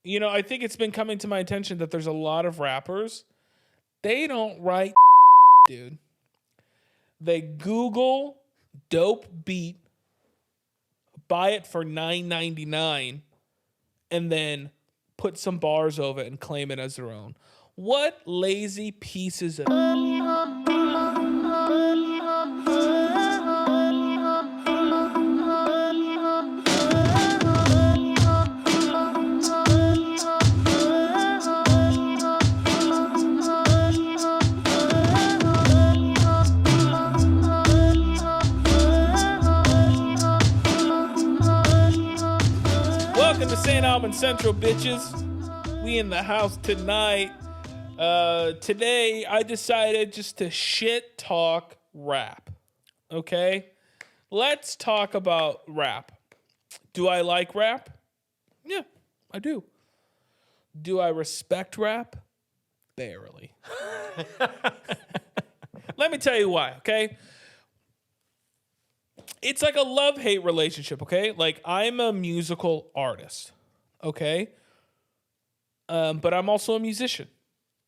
I think it's been coming to my attention that there's a lot of rappers. They don't write, dude. They Google dope beat, buy it for $9.99, and then put some bars over it and claim it as their own. What lazy pieces of... Welcome to Saint Aubin Central, bitches. We in the house tonight. Today, I decided just to shit talk rap. Okay? Let's talk about rap. Do I like rap? Yeah, I do. Do I respect rap? Barely. Let me tell you why, okay? It's like a love-hate relationship, okay? Like, I'm a musical artist, okay? But I'm also a musician.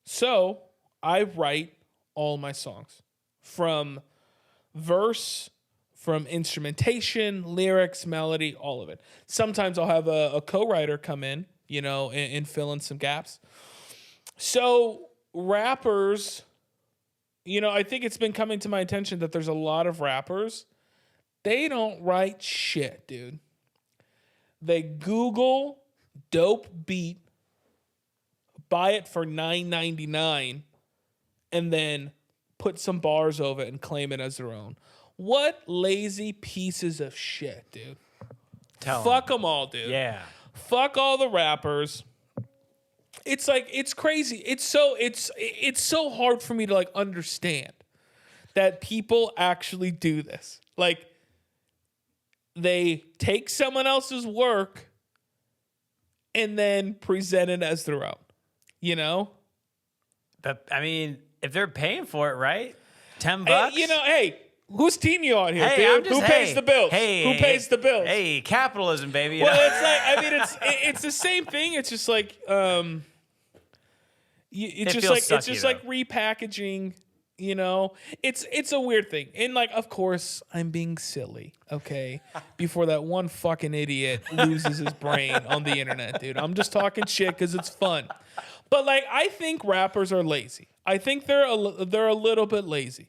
So, I write all my songs. From verse, from instrumentation, lyrics, melody, all of it. Sometimes I'll have a co-writer come in, and fill in some gaps. So, rappers, I think it's been coming to my attention that there's a lot of rappers. They don't write shit, dude. They Google dope beat, buy it for $9.99, and then put some bars over it and claim it as their own. What lazy pieces of shit, dude. Fuck them all, dude. Yeah. Fuck all the rappers. It's like, it's crazy. It's so hard for me to understand that people actually do this. Like, they take someone else's work and then present it as their own, But, I mean, if they're paying for it, right? $10? Hey, whose team you on here, hey, dude? Who pays the bills? Who pays the bills? Hey, capitalism, baby. Well, it's like, it's the same thing. It's just like, it's just like repackaging. It's a weird thing. And of course, I'm being silly, okay? Before that one fucking idiot loses his brain on the internet, dude. I'm just talking shit because it's fun. But I think rappers are lazy. I think they're a little bit lazy,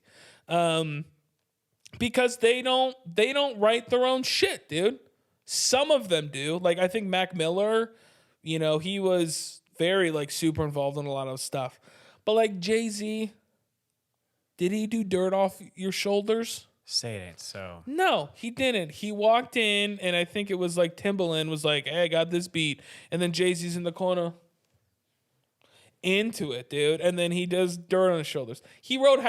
because they don't write their own shit, dude. Some of them do. I think Mac Miller, he was very super involved in a lot of stuff. But Jay-Z. Did he do Dirt Off Your Shoulders? Say it ain't so. No, he didn't. He walked in, and I think it was Timbaland was like, hey, I got this beat. And then Jay-Z's in the corner. Into it, dude. And then he does Dirt on His Shoulders. He wrote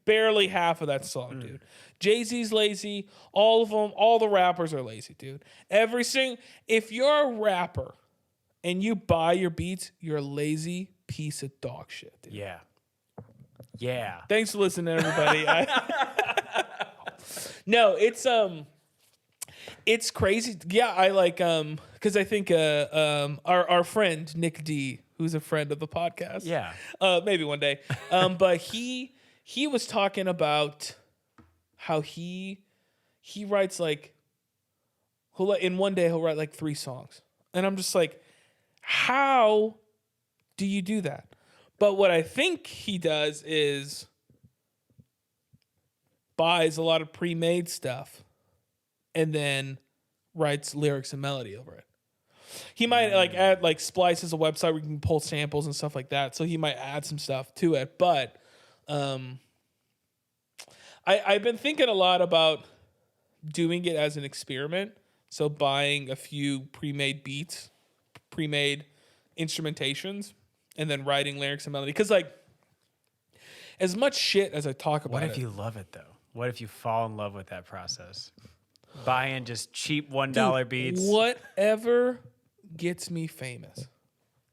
barely half of that song, dude. Jay-Z's lazy. All of them, all the rappers are lazy, dude. If you're a rapper and you buy your beats, you're a lazy piece of dog shit, dude. Yeah. Yeah. Thanks for listening, everybody. No, it's crazy. Yeah, I because I think our friend Nick D, who's a friend of the podcast. Yeah. Maybe one day. But he was talking about how he writes in one day he'll write 3 songs. And I'm just like, how do you do that? But what I think he does is buys a lot of pre-made stuff and then writes lyrics and melody over it. He might add Splice as a website where you can pull samples and stuff like that. So he might add some stuff to it. But I've been thinking a lot about doing it as an experiment. So buying a few pre-made beats, pre-made instrumentations, and then writing lyrics and melody. Because, as much shit as I talk about What if you love it, though? What if you fall in love with that process? Buying just cheap $1 beats? Whatever gets me famous.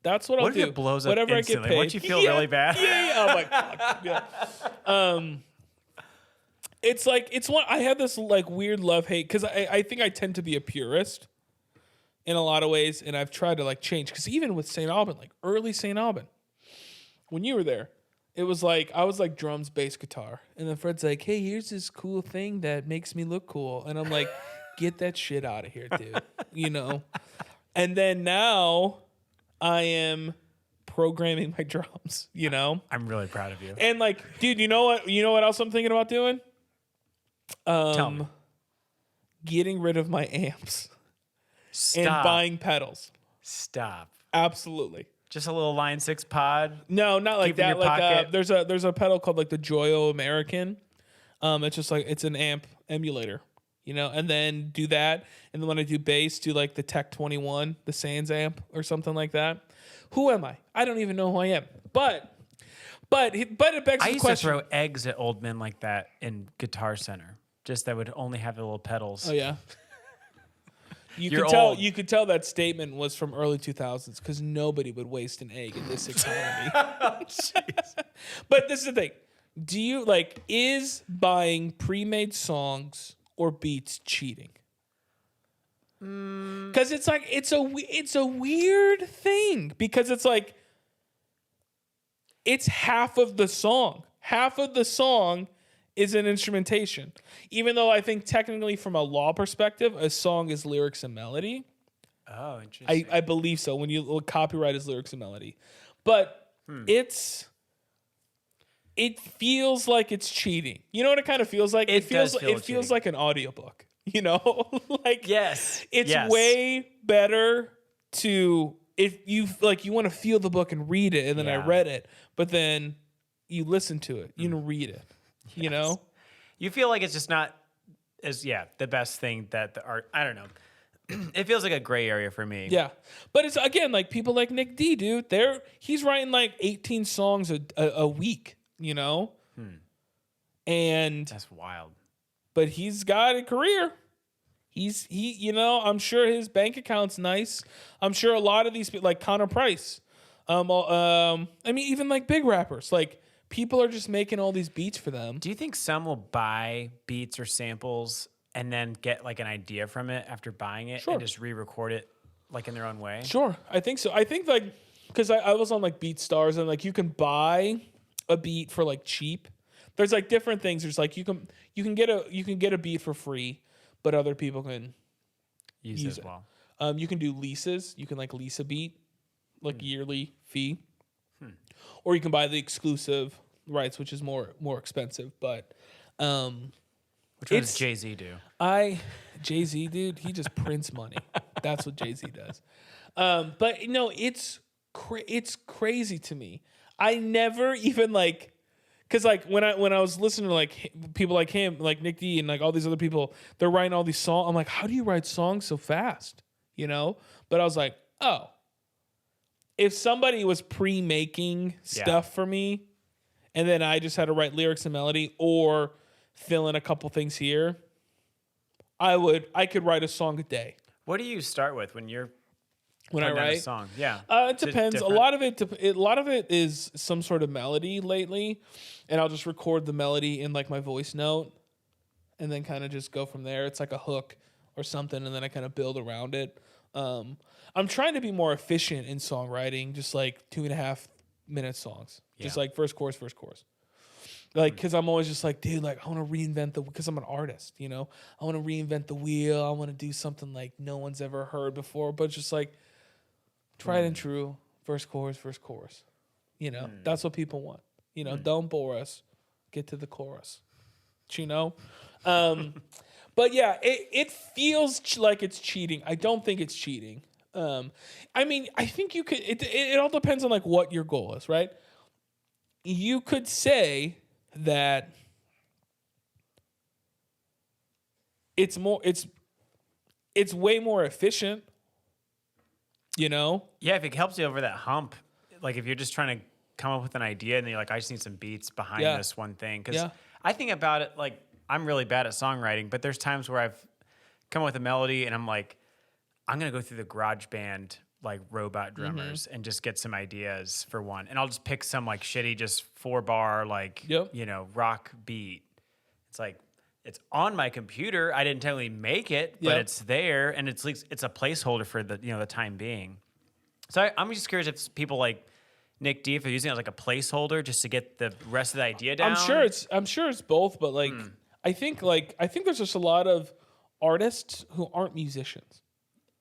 That's what I'll do. What if it blows up Whatever instantly? I get paid. Won't you feel really bad? Yeah. Oh, my God. Yeah. It's one... I have this, weird love-hate... Because I think I tend to be a purist. in a lot of ways, and I've tried to like change because even with Saint Aubin, like early Saint Aubin, when you were there, it was like I was like drums, bass, guitar, and then Fred's like, "Hey, here's this cool thing that makes me look cool," and I'm like, "Get that shit out of here, dude," you know. And then now, I am programming my drums, you know. I'm really proud of you. And like, dude, you know what? You know what else I'm thinking about doing? Tell me. Getting rid of my amps Stop. and buying pedals. Stop. Absolutely. Just a little Line 6 pod. No, not like Keep in that. your Like pocket. there's a pedal called like the Joyo American. It's just like it's an amp emulator, you know. And then do that, and then when I do bass, do like the Tech 21, the Sans amp or something like that. Who am I? I don't even know who I am. But it begs I the used question. to throw eggs at old men like that in Guitar Center. Just that would only have the little pedals. Oh yeah. You're tell old. you could tell that statement was from early 2000s because nobody would waste an egg in this economy. But this is the thing. Do you like is buying pre-made songs or beats cheating? Because it's like it's a weird thing because it's like it's half of the song. Half of the song is an instrumentation. Even though I think technically from a law perspective, a song is lyrics and melody. Oh, interesting. I believe so. When you copyright is lyrics and melody. But it feels like it's cheating. You know what it kind of feels like? It does feel feels cheating. like an audiobook. You know? Like Yes. it's Yes. way better to if you like you want to feel the book and read it and then I Yeah. read it, but then you listen to it. You don't read it. You know? You feel like it's just not as the best thing that the art. I don't know. It feels like a gray area for me. Yeah. But it's again like people like Nick D, dude. He's writing like 18 songs a week, you know? And That's wild. but he's got a career. He you know, I'm sure his bank account's nice. I'm sure a lot of these people like Connor Price. I mean even like big rappers, like people are just making all these beats for them. Do you think some will buy beats or samples and then get like an idea from it after buying it Sure. and just re-record it like in their own way? Sure, I think so. I think like because I was on like BeatStars and like you can buy a beat for like cheap. There's like different things. There's like you can get a beat for free, but other people can Use use it it. as well. You can do leases. You can like lease a beat, like yearly fee, or you can buy the exclusive rights, which is more expensive. But Which one does it's- Jay-Z do? Jay-Z, dude, he just prints money. That's what Jay-Z does. But no, it's crazy to me. I never even like. Cause like when I was listening to like people like him, like Nick D and like all these other people, they're writing all these songs. I'm like, how do you write songs so fast? You know? But I was like, oh, if somebody was pre-making stuff for me, and then I just had to write lyrics and melody or fill in a couple things here, I could write a song a day. What do you start with when you're When I putting down a write song? Yeah. it Is it depends. A different? lot of it is some sort of melody lately, and I'll just record the melody in like my voice note, and then kind of just go from there. It's like a hook or something, and then I kind of build around it. I'm trying to be more efficient in songwriting, just like 2.5 minute songs, just Yeah. like verse chorus. Like, cause I'm always just like, dude, like I want to reinvent because I'm an artist, you know. I want to reinvent the wheel. I want to do something like no one's ever heard before, but just like. Tried and true, verse, chorus. You know, that's what people want. You know, don't bore us. Get to the chorus. You know? But yeah, it feels like it's cheating. I don't think it's cheating. I mean, I think you could, it all depends on like what your goal is, right? You could say that it's way more efficient. You know? Yeah, if it helps you over that hump, like if you're just trying to come up with an idea and you're like, I just need some beats behind Yeah. this one thing. Because Yeah. I think about it like I'm really bad at songwriting, but there's times where I've come up with a melody and I'm like, I'm going to go through the GarageBand like robot drummers and just get some ideas for one. And I'll just pick some like shitty, just 4-bar, like, Yep. you know, rock beat. It's like, it's on my computer. I didn't technically make it, but Yep. it's there, and it's a placeholder for the the time being. So I'm just curious if people like Nick D, if they're using it as like a placeholder just to get the rest of the idea down. I'm sure it's both, but like I think there's just a lot of artists who aren't musicians.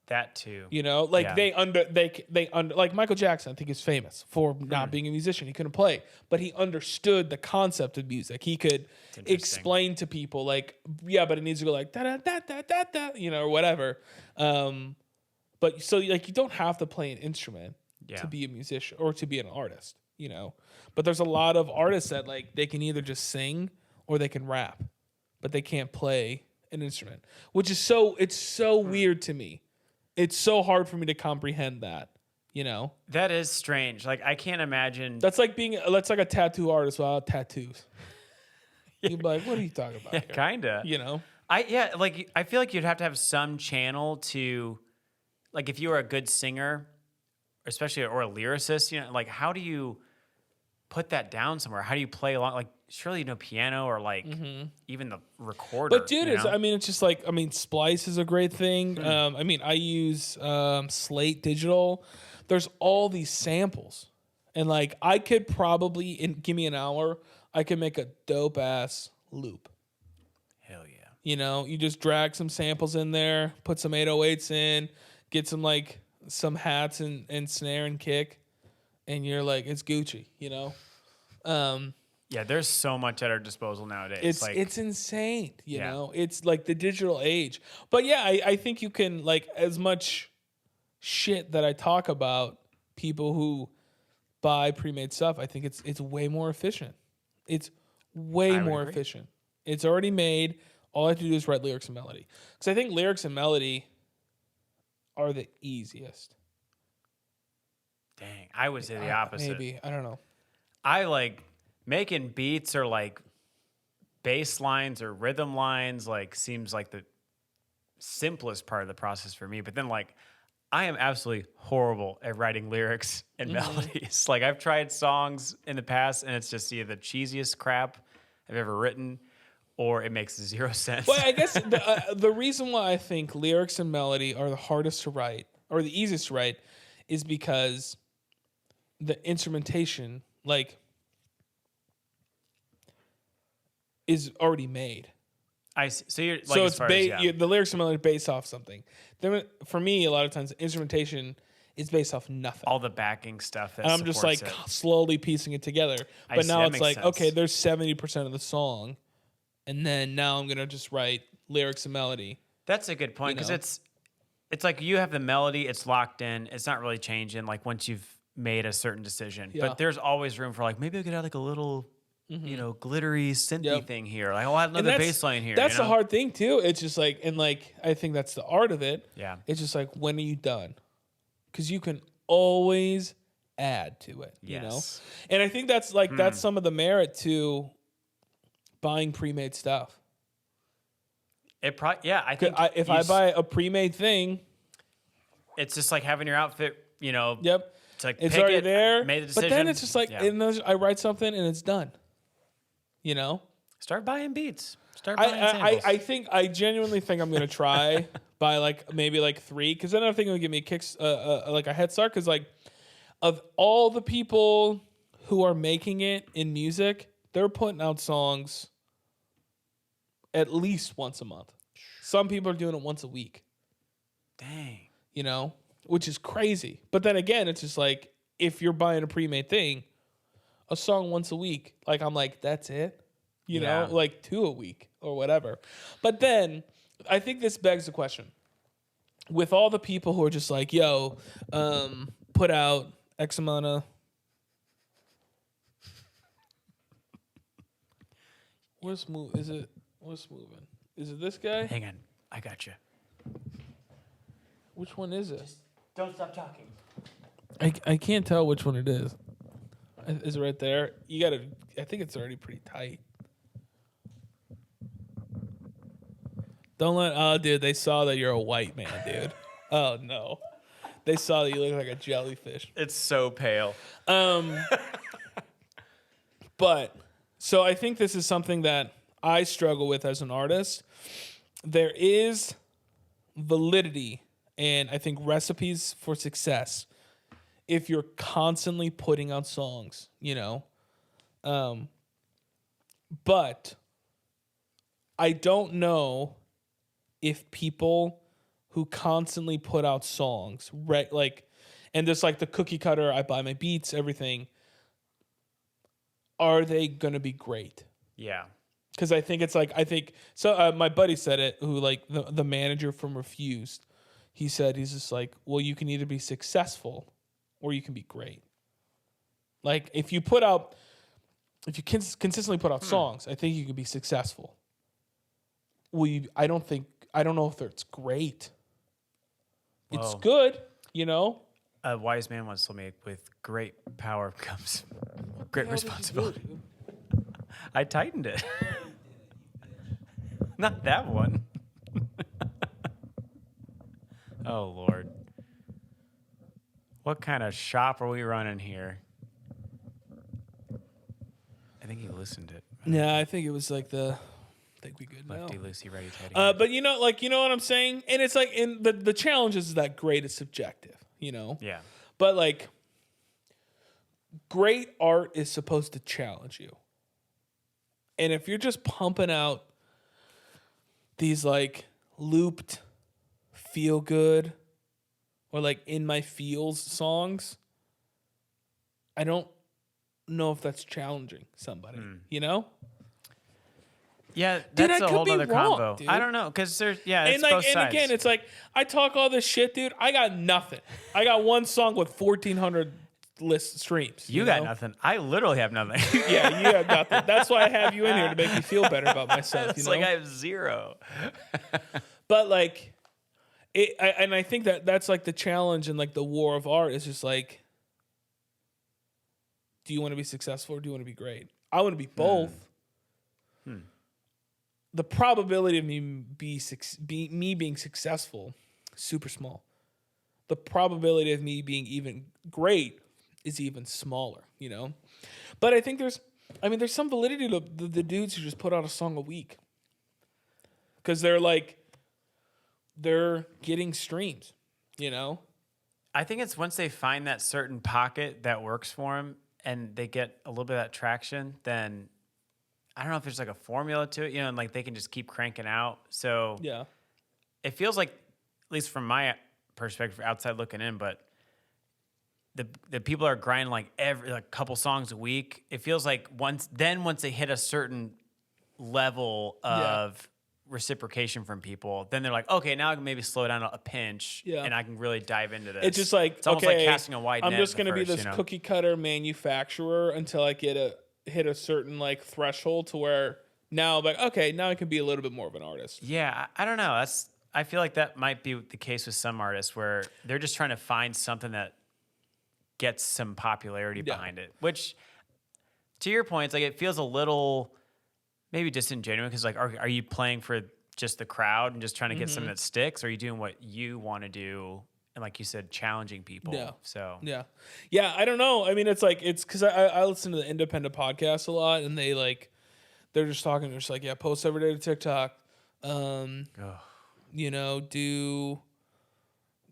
That too. Like Yeah. they under like Michael Jackson, I think is famous for not being a musician. He couldn't play, but he understood the concept of music. He could explain to people like, yeah, but it needs to go like da da da da da da, or whatever. But so like you don't have to play an instrument to be a musician or to be an artist, But there's a lot of artists that like they can either just sing or they can rap, but they can't play an instrument, which is it's so weird to me. It's so hard for me to comprehend that, That is strange. Like I can't imagine. That's like a tattoo artist without tattoos. You'd be like, what are you talking about? Yeah, here? kinda. I feel like you'd have to have some channel to, like, if you were a good singer, especially or a lyricist, like how do you put that down somewhere? How do you play along? Like, surely piano or like even the recorder. But dude, it's just like Splice is a great thing. I use Slate Digital. There's all these samples, and like I could probably give me an hour, I could make a dope ass loop. Hell yeah. You just drag some samples in there, put some 808s in, get some hats and snare and kick, and you're like, it's Gucci, Yeah, there's so much at our disposal nowadays. It's insane, Yeah. It's like the digital age. But yeah, I think you can, like, as much shit that I talk about people who buy pre-made stuff, I think it's way more efficient. It's way more agree. efficient. It's already made. All I have to do is write lyrics and melody. Because I think lyrics and melody are the easiest. Dang, I would say the opposite. Maybe. I don't know. I like making beats or like bass lines or rhythm lines, like seems like the simplest part of the process for me. But then like I am absolutely horrible at writing lyrics and melodies. Like I've tried songs in the past and it's just either the cheesiest crap I've ever written or it makes zero sense. Well, I guess the reason why I think lyrics and melody are the hardest to write or the easiest to write is because the instrumentation, like, is already made. I see. So you're like, So as it's far as, the lyrics and melody are based off something. Then for me, a lot of times, the instrumentation is based off nothing. all the backing stuff that And I'm just like supports it. slowly piecing it together. I But see, now that it's makes like, sense. okay, there's 70% of the song, and then now I'm gonna just write lyrics and melody. That's a good point because know? it's like you have the melody, it's locked in, it's not really changing like once you've made a certain decision. Yeah. But there's always room for like maybe I could add like a little glittery synthy Yep. thing here. Like I'll add And another bass line here. That's the hard thing too. It's just like, and like I think that's the art of it. Yeah. It's just like, when are you done? Because you can always add to it. Yes. And I think that's like that's some of the merit to buying pre-made stuff. It probably I think If I buy a pre-made thing, it's just like having your outfit, yep, it's like it's pick already it, there. made the decision. But then it's just like, yeah. and then I write something and it's done. Start buying beats. Start buying samples. I genuinely think I'm gonna try buy like maybe like 3, because then I think it'll give me a kick, like a head start. Because like of all the people who are making it in music, they're putting out songs at least once a month. Some people are doing it once a week. Dang. Which is crazy. But then again, it's just like if you're buying a pre-made thing, a song once a week, like I'm like, that's it. Yeah. Like 2 a week or whatever. But then I think this begs the question. With all the people who are just like, yo, put out X amount of... What's moving? Is it this guy? Hang on. I got you. Which one is it? Don't stop talking. I can't tell which one it is. Is it right there? I think it's already pretty tight. Don't let... Oh, dude, they saw that you're a white man, dude. Oh, no. They saw that you look like a jellyfish. It's so pale. But, so I think this is something that I struggle with as an artist. There is validity and I think recipes for success if you're constantly putting out songs, but I don't know if people who constantly put out songs, and just like the cookie cutter, I buy my beats, everything, are they going to be great? Yeah. Because I think so. My buddy said it, who like the manager from Refused. He's just like, well, you can either be successful or you can be great. Like if you consistently put out songs, I think you can be successful. I don't know if it's great. It's good, A wise man once told me, with great power comes great responsibility. I tightened it. Not that one. Oh, Lord. What kind of shop are we running here? I think he listened to it. Yeah, I think it was like I think we good now. Lefty, loosey, righty, tighty. But you know what I'm saying? And it's like, in the challenge is that great is subjective, Yeah. But like, great art is supposed to challenge you. And if you're just pumping out these like looped feel good or like in my feels songs, I don't know if that's challenging somebody, Yeah, that's a whole other convo. Dude. I don't know, because there's it's and both sides. Again, it's like I talk all this shit, dude. I got nothing. I got one song with 1,400 list streams. You got nothing. I literally have nothing. Yeah, you have nothing. That's why I have you in here, to make me feel better about myself. It's like I have zero. But like, I think that's like the challenge and like the war of art is just like, do you want to be successful or do you want to be great? I want to be both. The probability of me being successful, super small. The probability of me being even great is even smaller, But I think there's some validity to the dudes who just put out a song a week. Because they're getting streams, I think it's once they find that certain pocket that works for them and they get a little bit of that traction, then I don't know if there's like a formula to it, and like they can just keep cranking out. So yeah, it feels like, at least from my perspective, outside looking in, but the people are grinding like every couple songs a week. It feels like once they hit a certain level of reciprocation from people, then they're like, okay, now I can maybe slow down a pinch, and I can really dive into this. It's just like, it's almost like casting a wide net. I'm just going to be this cookie cutter manufacturer until I hit a certain like threshold to where now I'm like, okay, now I can be a little bit more of an artist. Yeah, I don't know. I feel like that might be the case with some artists where they're just trying to find something that gets some popularity behind it. Which, to your point, it's like it feels a little maybe disingenuous because like, are you playing for just the crowd and just trying to get something that sticks? Or are you doing what you want to do? And like you said, challenging people. Yeah. So yeah. I don't know. I mean, it's because I listen to the independent podcasts a lot, and they're just talking. They're just like, yeah, post every day to TikTok.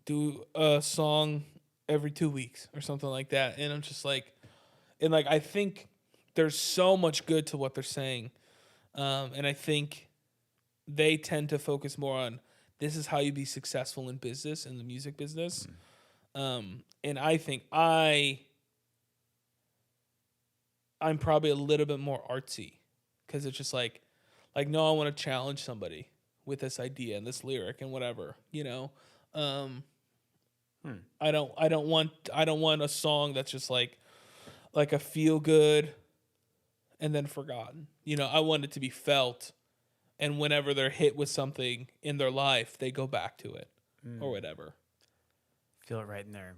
Do a song every 2 weeks or something like that. And I'm just like, I think there's so much good to what they're saying, and I think they tend to focus more on, this is how you be successful in business, in the music business. And I think I'm probably a little bit more artsy, because it's just like, no, I want to challenge somebody with this idea and this lyric and whatever, I don't want a song that's just like a feel good and then forgotten. I want it to be felt. And whenever they're hit with something in their life, they go back to it or whatever. Feel it right in their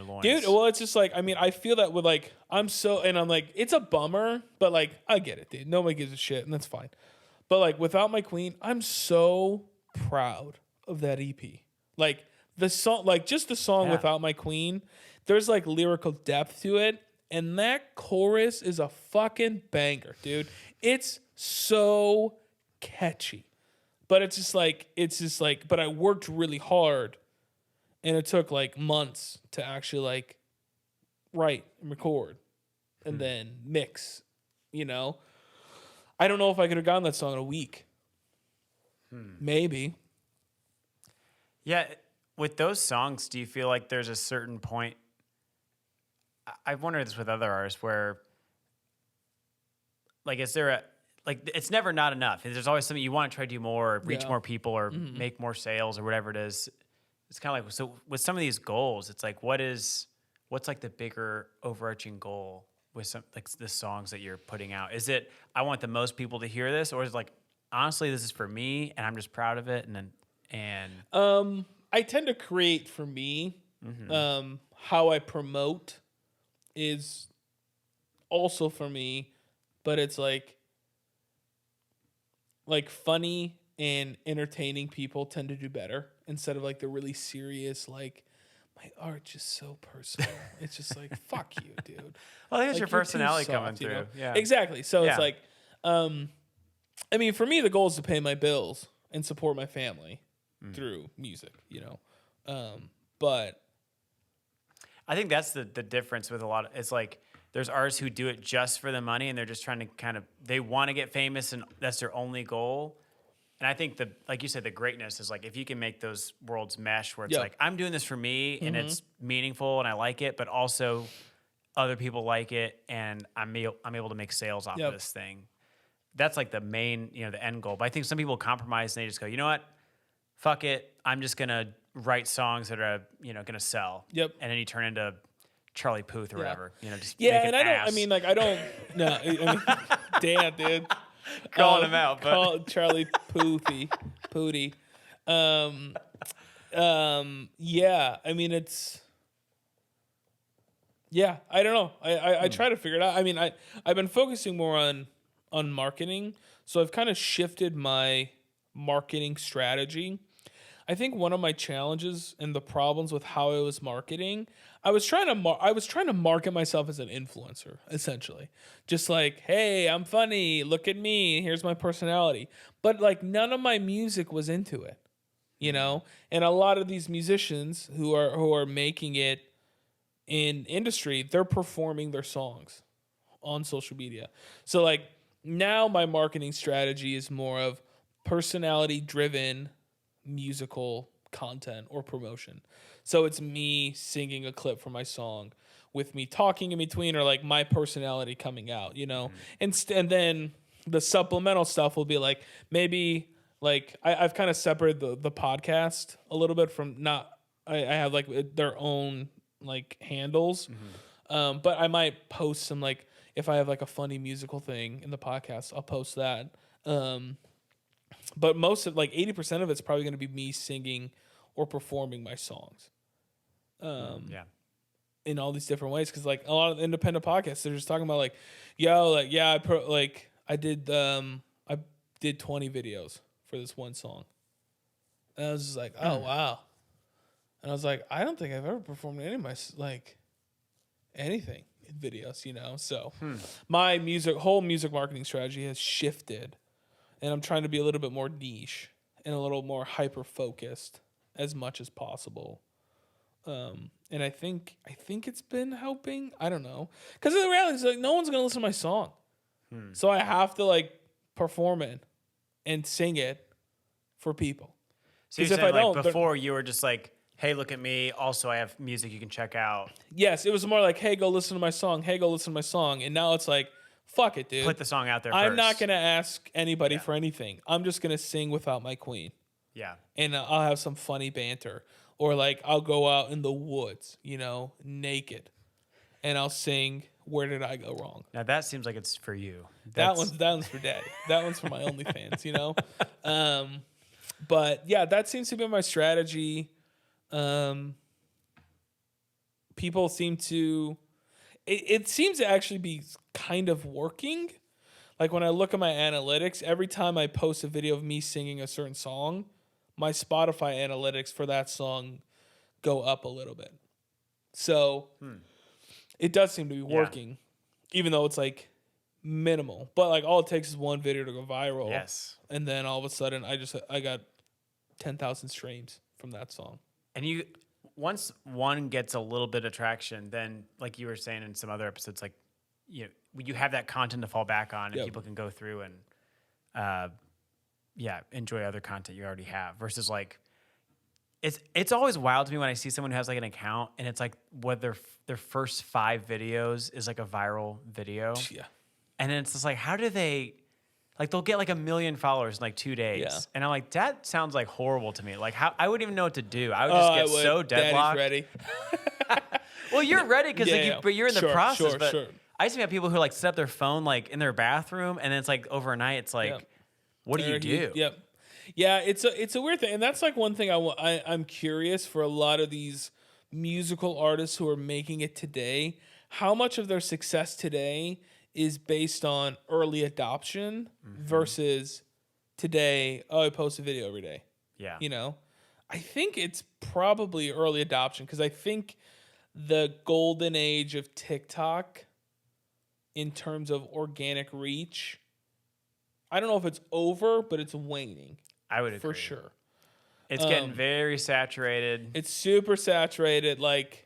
loins. Dude, well, it's just like, I feel that with I'm like, it's a bummer, but like, I get it, dude. Nobody gives a shit, and that's fine. But like, Without My Queen, I'm so proud of that EP. Like, the song, just the song Without My Queen, there's like lyrical depth to it. And that chorus is a fucking banger, dude. It's so catchy. But it's just like, but I worked really hard, and it took like months to actually like write and record and then mix, you know? I don't know if I could have gotten that song in a week. Maybe. Yeah. With those songs, do you feel like there's a certain point? I've wondered this with other artists where, like, is there a, like, it's never not enough. There's always something you want to try to do more, or reach more people, or make more sales, or whatever it is. It's kind of like, so with some of these goals, it's like, what's like the bigger overarching goal with some, like, the songs that you're putting out? Is it, I want the most people to hear this, or is it like, honestly, this is for me and I'm just proud of it? I tend to create for me. How I promote is also for me, but it's like funny and entertaining people tend to do better instead of like the really serious, like, my art just so personal. It's just like, fuck you, dude. Well, here's like, your personality coming through. You know? Yeah, exactly. So it's like, I mean, for me, the goal is to pay my bills and support my family through music, you know? But I think that's the difference with a lot of, it's like, there's artists who do it just for the money, and they're just trying to kind of, they want to get famous and that's their only goal. And I think like you said, the greatness is like, if you can make those worlds mesh where it's like, I'm doing this for me and it's meaningful and I like it, but also other people like it and I'm able to make sales off of this thing. That's like the main, the end goal. But I think some people compromise and they just go, you know what? Fuck it. I'm just going to write songs that are, going to sell. Yep. And then you turn into Charlie Puth or whatever, just and I don't, damn, dude. Calling him out, but call Charlie Pooty. Yeah, I mean, it's, yeah, I don't know. I try to figure it out. I mean, I've been focusing more on marketing, so I've kind of shifted my marketing strategy. I think one of my challenges and the problems with how I was marketing, I was trying to market myself as an influencer, essentially. Just like, hey, I'm funny, look at me, here's my personality. But like none of my music was into it, you know? And a lot of these musicians who are making it in industry, they're performing their songs on social media. So like now my marketing strategy is more of personality driven musical content or promotion. So it's me singing a clip from my song with me talking in between, or like my personality coming out, you know? And then the supplemental stuff will be like, maybe like I've kind of separated the podcast a little bit from I have like their own like handles. But I might post some, like, if I have like a funny musical thing in the podcast, I'll post that. But most of, like, 80% of it's probably going to be me singing or performing my songs. In all these different ways. Because, like, a lot of independent podcasts, they're just talking about, like, yo, like, yeah, I did 20 videos for this one song. And I was just like, oh, wow. And I was like, I don't think I've ever performed any of my, like, anything in videos, you know? So my whole music marketing strategy has shifted. And I'm trying to be a little bit more niche and a little more hyper-focused as much as possible. And I think it's been helping. I don't know. Because the reality is, like, no one's going to listen to my song. So I have to, like, perform it and sing it for people. So you're saying, like, before you were just like, hey, look at me. Also, I have music you can check out. Yes, it was more like, hey, go listen to my song. Hey, go listen to my song. And now it's like, fuck it, dude. Put the song out there I'm first. not going to ask anybody for anything. I'm just going to sing without my queen. Yeah. And I'll have some funny banter. Or, like, I'll go out in the woods, you know, naked. And I'll sing, Where Did I Go Wrong? Now, that seems like it's for you. That one's for daddy. That one's for my OnlyFans, you know? But, yeah, that seems to be my strategy. People seem to... It seems to actually be kind of working. Like, when I look at my analytics, every time I post a video of me singing a certain song, my Spotify analytics for that song go up a little bit. So it does seem to be working, even though it's like minimal. But like all it takes is one video to go viral. Yes. And then all of a sudden I got 10,000 streams from that song. And once one gets a little bit of traction, then like you were saying in some other episodes, like you have that content to fall back on, and people can go through and enjoy other content you already have. Versus like it's always wild to me when I see someone who has like an account and it's like their first 5 videos is like a viral video. Yeah. And then it's just like, how do they, like they'll get like 1 million followers in like 2 days. Yeah. And I'm like, that sounds like horrible to me. Like how I wouldn't even know what to do. I would just get so deadlocked. Daddy's ready. Well, you're ready because but you're in the process. Sure. I used to have people who like set up their phone like in their bathroom, and then it's like overnight. It's like, what do you do? Yep. Yeah, it's a weird thing, and that's like one thing I'm curious for a lot of these musical artists who are making it today. How much of their success today is based on early adoption versus today? Oh, I post a video every day. Yeah, I think it's probably early adoption because I think the golden age of TikTok in terms of organic reach, I don't know if it's over, but it's waning. I would agree. For sure. It's getting very saturated. It's super saturated. Like,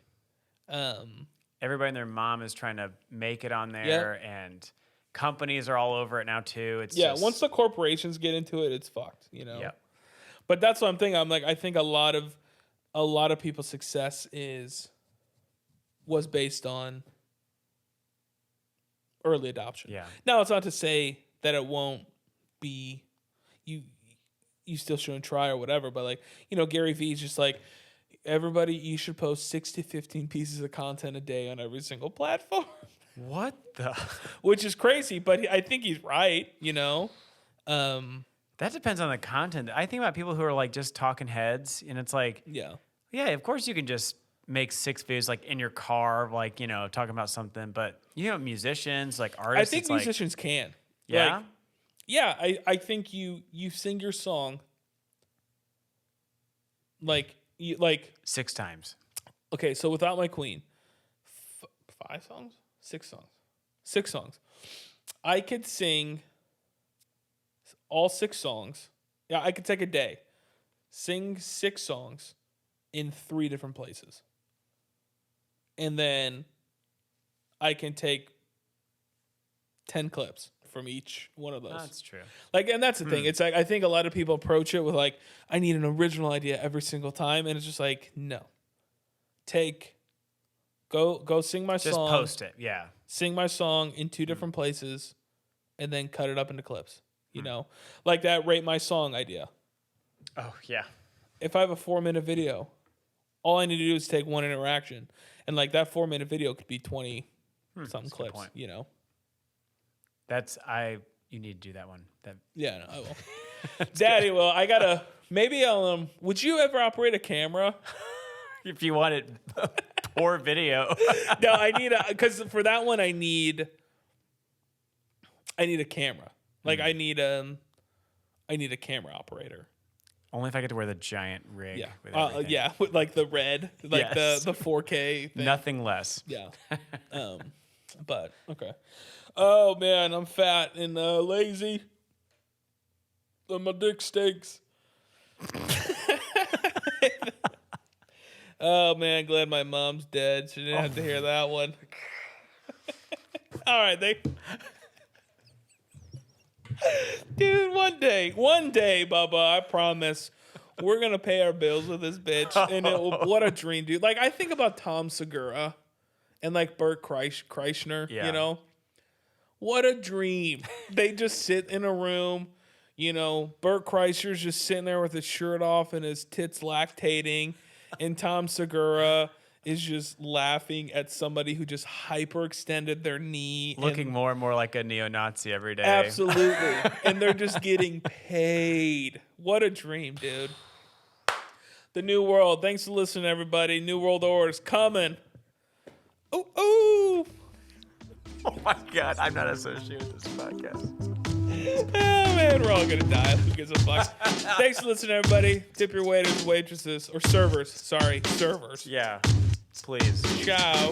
everybody and their mom is trying to make it on there, and companies are all over it now too. It's once the corporations get into it, it's fucked. Yeah. But that's what I'm thinking. I'm like, I think a lot of people's success was based on early adoption. Yeah. Now, it's not to say that it won't be you still shouldn't try or whatever, but like, Gary Vee's just like, everybody, you should post 6 to 15 pieces of content a day on every single platform. What the? Which is crazy, but I think he's right, That depends on the content. I think about people who are like just talking heads, and it's like, yeah, of course you can just make 6 videos like in your car, like, talking about something, but musicians, like artists. I think musicians can. Yeah. Like, yeah, I think you sing your song like 6 times. Okay, so Without My Queen, 5 songs? 6 songs. 6 songs. I could sing all 6 songs. Yeah, I could take a day, sing 6 songs in 3 different places. And then I can take 10 clips from each one of those. That's true. Like, and that's the thing. It's like, I think a lot of people approach it with like, I need an original idea every single time. And it's just like, no. Go sing my song. Just post it. Yeah. Sing my song in 2 different places and then cut it up into clips. Like that Rate My Song idea. Oh, yeah. If I have a 4-minute video, all I need to do is take one interaction. And like that 4-minute video could be 20 something clips, You need to do that one. Yeah, no, I will. Daddy, well, maybe I'll, would you ever operate a camera? If you wanted poor video. No, I need because for that one, I need a camera. Like I need a camera operator. Only if I get to wear the giant rig. Yeah. With like the red, like the 4K thing. Nothing less. Yeah. But okay. Oh man, I'm fat and lazy. And my dick stinks. Oh man, glad my mom's dead. She didn't have to hear that one. All right, dude, one day, Bubba, I promise, we're gonna pay our bills with this bitch, and what a dream, dude. Like I think about Tom Segura and like Bert Kreischer, what a dream. They just sit in a room, Bert Kreischer's just sitting there with his shirt off and his tits lactating, and Tom Segura is just laughing at somebody who just hyperextended their knee. Looking more and more like a neo-Nazi every day. Absolutely. And they're just getting paid. What a dream, dude. The New World. Thanks for listening, everybody. New World Order's coming. Ooh. Oh, my God. I'm not associated with this podcast. Oh, man. We're all going to die. Who gives a fuck? Thanks for listening, everybody. Tip your waiters, waitresses, or servers. Sorry, servers. Yeah. Please. Ciao.